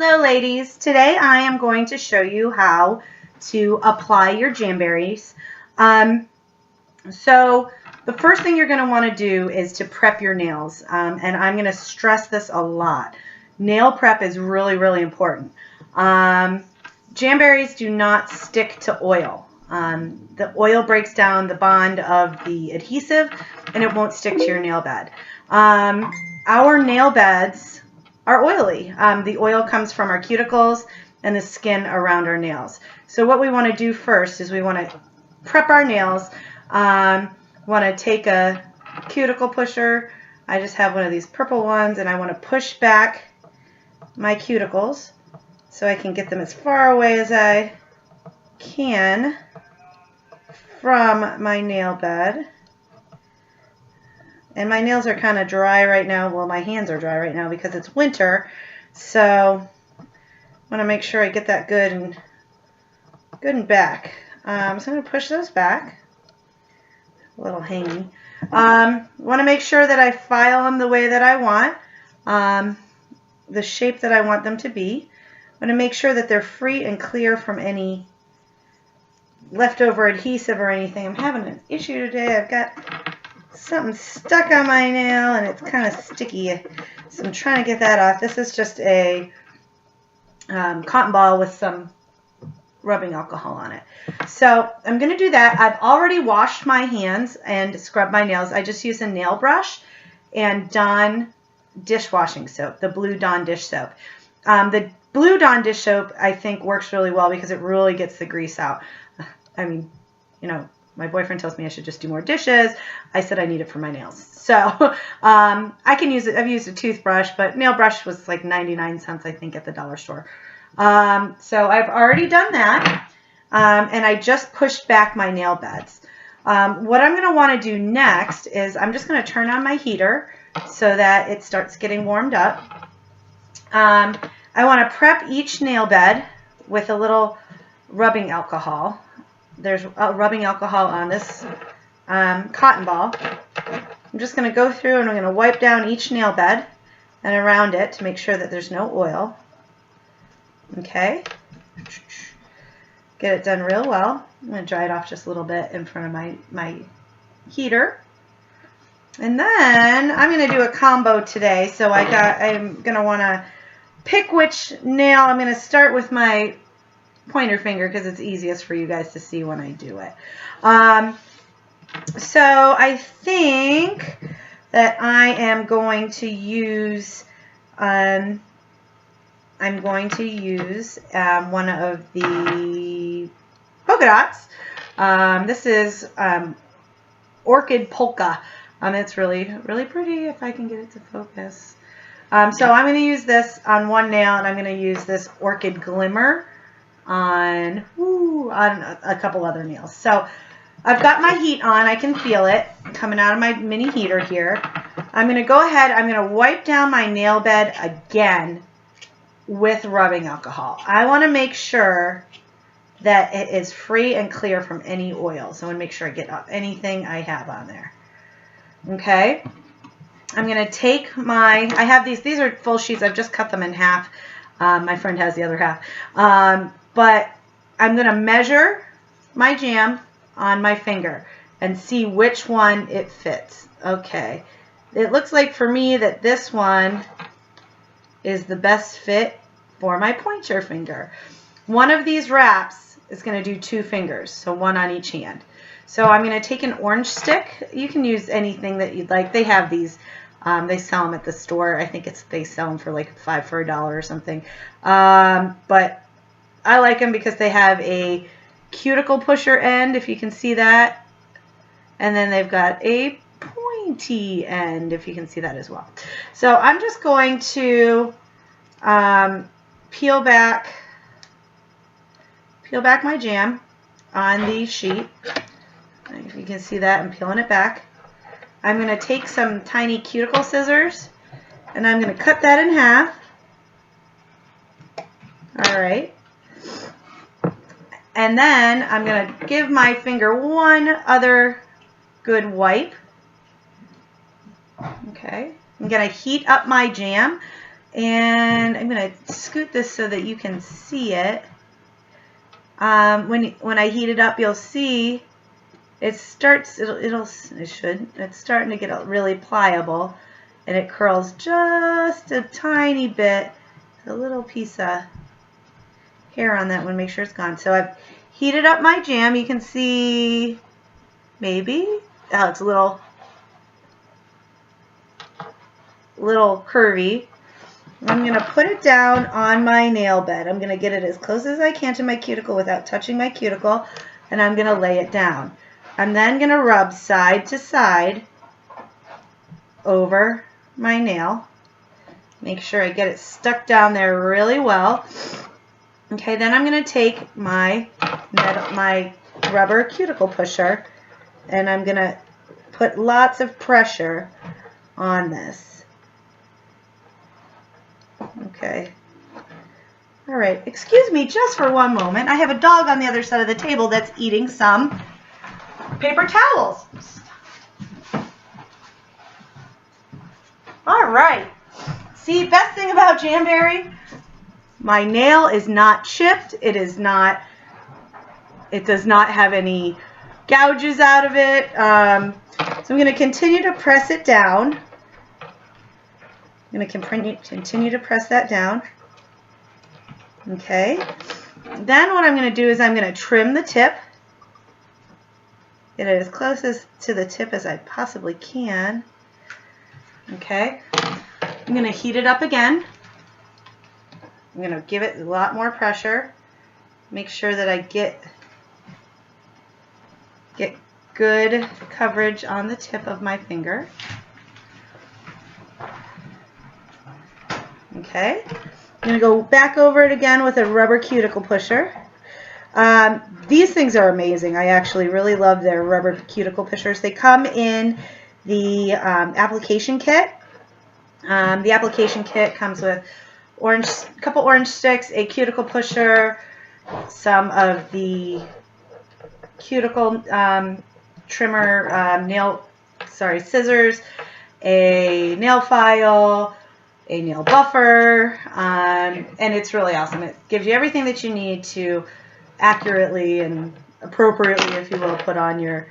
Hello ladies, today I am going to show you how to apply your Jamberries. So the first thing you're going to want to do is to prep your nails, and I'm going to stress this a lot. Nail prep is really important. Jamberries do not stick to oil. The oil breaks down the bond of the adhesive and it won't stick to your nail bed. Our nail beds are oily. The oil comes from our cuticles and the skin around our nails. So what we want to do first is we want to prep our nails. Want to take a cuticle pusher. I just have one of these purple ones, and I want to push back my cuticles so I can get them as far away as I can from my nail bed. And my nails are kind of dry right now. Well, my hands are dry right now because it's winter. So I want to make sure I get that good and back. So I'm going to push those back. A little hanging. Want to make sure that I file them the way that I want, the shape that I want them to be. I'm going to make sure that they're free and clear from any leftover adhesive or anything. I'm having an issue today. I've got something stuck on my nail and it's kind of sticky, so I'm trying to get that off. This is just a cotton ball with some rubbing alcohol on it. So I'm going to do that. I've already washed my hands and scrubbed my nails. I just used a nail brush and Dawn dishwashing soap, the Blue Dawn dish soap. The Blue Dawn dish soap I think works really well because it really gets the grease out. I mean, you know, my boyfriend tells me I should just do more dishes. I said I need it for my nails. So I can use it. I've used a toothbrush, but nail brush was like 99 cents, I think, at the dollar store. So I've already done that, and I just pushed back my nail beds. What I'm going to want to do next is I'm just going to turn on my heater so that it starts getting warmed up. I want to prep each nail bed with a little rubbing alcohol. There's rubbing alcohol on this cotton ball. I'm just going to go through and I'm going to wipe down each nail bed and around it to make sure that there's no oil. Okay. Get it done real well. I'm going to dry it off just a little bit in front of my heater. And then I'm going to do a combo today. So I'm going to want to pick which nail. I'm going to start with my pointer finger because it's easiest for you guys to see when I do it. So I think that I am going to use one of the polka dots. This is Orchid Polka. It's really pretty if I can get it to focus. So I'm going to use this on one nail, and I'm going to use this Orchid Glimmer on a couple other nails. So I've got my heat on. I can feel it coming out of my mini heater here. I'm going to go ahead. I'm going to wipe down my nail bed again with rubbing alcohol. I want to make sure that it is free and clear from any oil. So I want to make sure I get up anything I have on there. Okay. I'm going to take I have these are full sheets. I've just cut them in half. My friend has the other half. But I'm going to measure my jam on my finger and see which one it fits. Okay. It looks like for me that this one is the best fit for my pointer finger. One of these wraps is going to do 2 fingers, so one on each hand. So I'm going to take an orange stick. You can use anything that you'd like. They have these. They sell them at the store. I think they sell them for like $5 for $1 or something. But I like them because they have a cuticle pusher end, if you can see that. And then they've got a pointy end, if you can see that as well. So I'm just going to peel back my jam on the sheet. If you can see that, I'm peeling it back. I'm going to take some tiny cuticle scissors and I'm going to cut that in half. All right. And then I'm going to give my finger one other good wipe. Okay. I'm going to heat up my jam And I'm going to scoot this so that you can see it. When I heat it up, you'll see it starts, it's starting to get really pliable, and it curls just a tiny bit. A little piece of hair on that one, make sure it's gone. So I've heated up my jam. You can see, maybe, oh, it's a little curvy. I'm going to put it down on my nail bed. I'm going to get it as close as I can to my cuticle without touching my cuticle, and I'm going to lay it down. I'm then going to rub side to side over my nail. Make sure I get it stuck down there really well. Okay, then I'm going to take my rubber cuticle pusher, and I'm going to put lots of pressure on this. Okay. All right, excuse me just for one moment. I have a dog on the other side of the table that's eating some paper towels. All right. See, best thing about Jamberry, my nail is not chipped. It does not have any gouges out of it. So I'm going to continue to press it down. I'm going to continue to press that down. Okay. Then what I'm going to do is I'm going to trim the tip. Get it as close to the tip as I possibly can. Okay. I'm going to heat it up again. I'm going to give it a lot more pressure. Make sure that I get good coverage on the tip of my finger. Okay. I'm going to go back over it again with a rubber cuticle pusher. These things are amazing. I actually really love their rubber cuticle pushers. They come in the application kit. The application kit comes with a couple orange sticks, a cuticle pusher, some of the cuticle trimmer, scissors, a nail file, a nail buffer, and it's really awesome. It gives you everything that you need to accurately and appropriately, if you will, put on your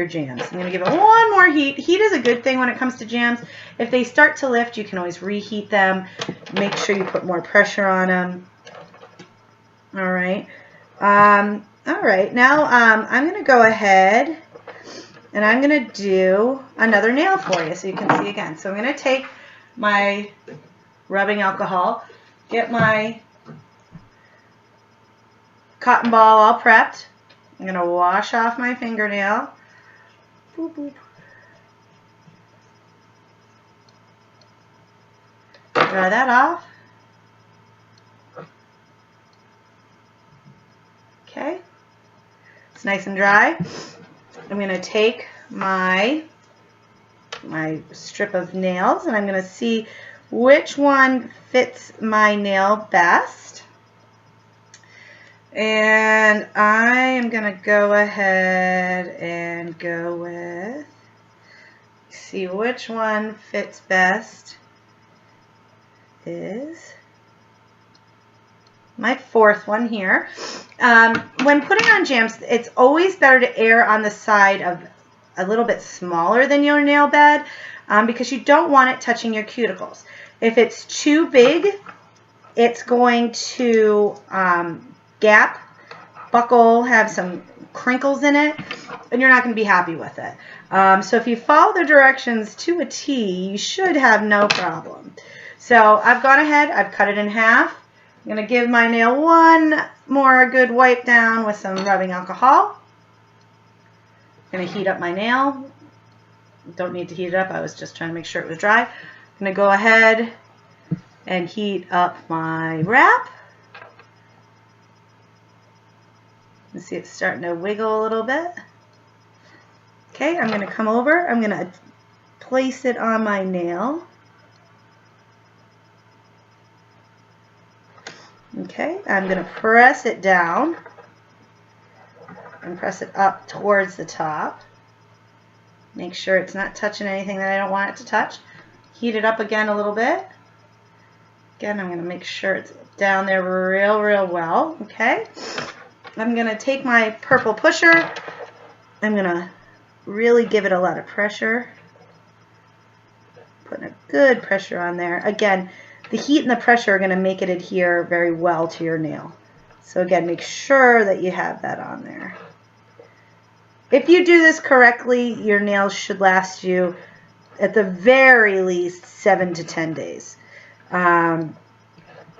jams. I'm going to give it one more heat. Heat is a good thing when it comes to jams. If they start to lift, you can always reheat them. Make sure you put more pressure on them. All right. All right. Now I'm going to go ahead and I'm going to do another nail for you so you can see again. So I'm going to take my rubbing alcohol, get my cotton ball all prepped. I'm going to wash off my fingernail. Boop, boop. Dry that off. Okay. It's nice and dry. I'm going to take my strip of nails and I'm going to see which one fits my nail best. And I am going to go ahead and go with, see which one fits best is my fourth one here. When putting on jams, it's always better to err on the side of a little bit smaller than your nail bed because you don't want it touching your cuticles. If it's too big, it's going to gap, buckle, have some crinkles in it, and you're not going to be happy with it. So if you follow the directions to a T, you should have no problem. So I've gone ahead, I've cut it in half. I'm going to give my nail one more good wipe down with some rubbing alcohol. I'm going to heat up my nail. Don't need to heat it up, I was just trying to make sure it was dry. I'm going to go ahead and heat up my wrap. You see it's starting to wiggle a little bit. Okay, I'm going to come over. I'm going to place it on my nail. Okay, I'm going to press it down and press it up towards the top. Make sure it's not touching anything that I don't want it to touch. Heat it up again a little bit. Again, I'm going to make sure it's down there real well, okay? I'm going to take my purple pusher. I'm going to really give it a lot of pressure. Putting a good pressure on there. Again, the heat and the pressure are going to make it adhere very well to your nail. So again, make sure that you have that on there. If you do this correctly, your nails should last you at the very least 7 to 10 days.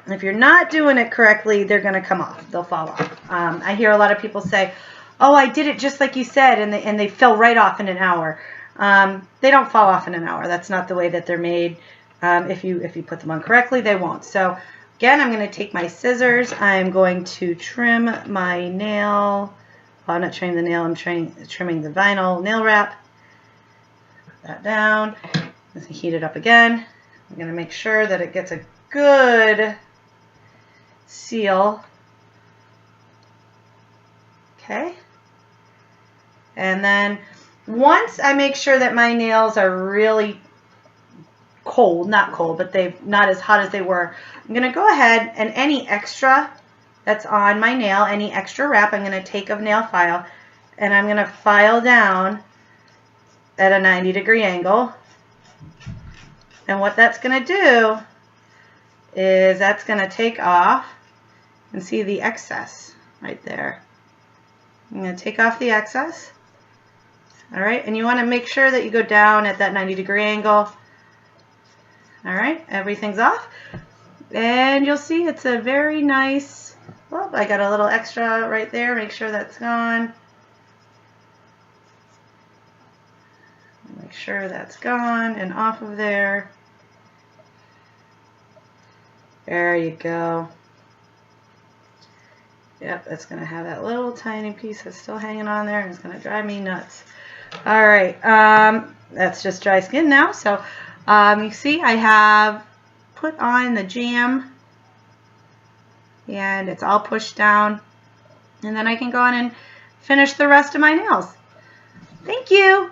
If you're not doing it correctly, they're going to come off. They'll fall off. I hear a lot of people say, oh, I did it just like you said, and they fell right off in an hour. They don't fall off in an hour. That's not the way that they're made. If you put them on correctly, they won't. So again, I'm going to take my scissors. I'm going to trim my nail. Well, I'm not trimming the nail. I'm trimming the vinyl nail wrap. Put that down. Let's heat it up again. I'm going to make sure that it gets a good seal. Okay. And then once I make sure that my nails are really cold, not cold, but they're not as hot as they were, I'm going to go ahead and any extra that's on my nail, any extra wrap, I'm going to take a nail file and I'm going to file down at a 90-degree angle. And what that's going to do is that's going to take off, and see the excess right there. I'm going to take off the excess. Alright, and you want to make sure that you go down at that 90-degree angle. Alright, everything's off. And you'll see it's a very nice, well, I got a little extra right there. Make sure that's gone. Make sure that's gone and off of there. There you go. Yep, that's going to have that little tiny piece that's still hanging on there, and it's going to drive me nuts. All right, that's just dry skin now. So you see I have put on the jam, and it's all pushed down. And then I can go on and finish the rest of my nails. Thank you.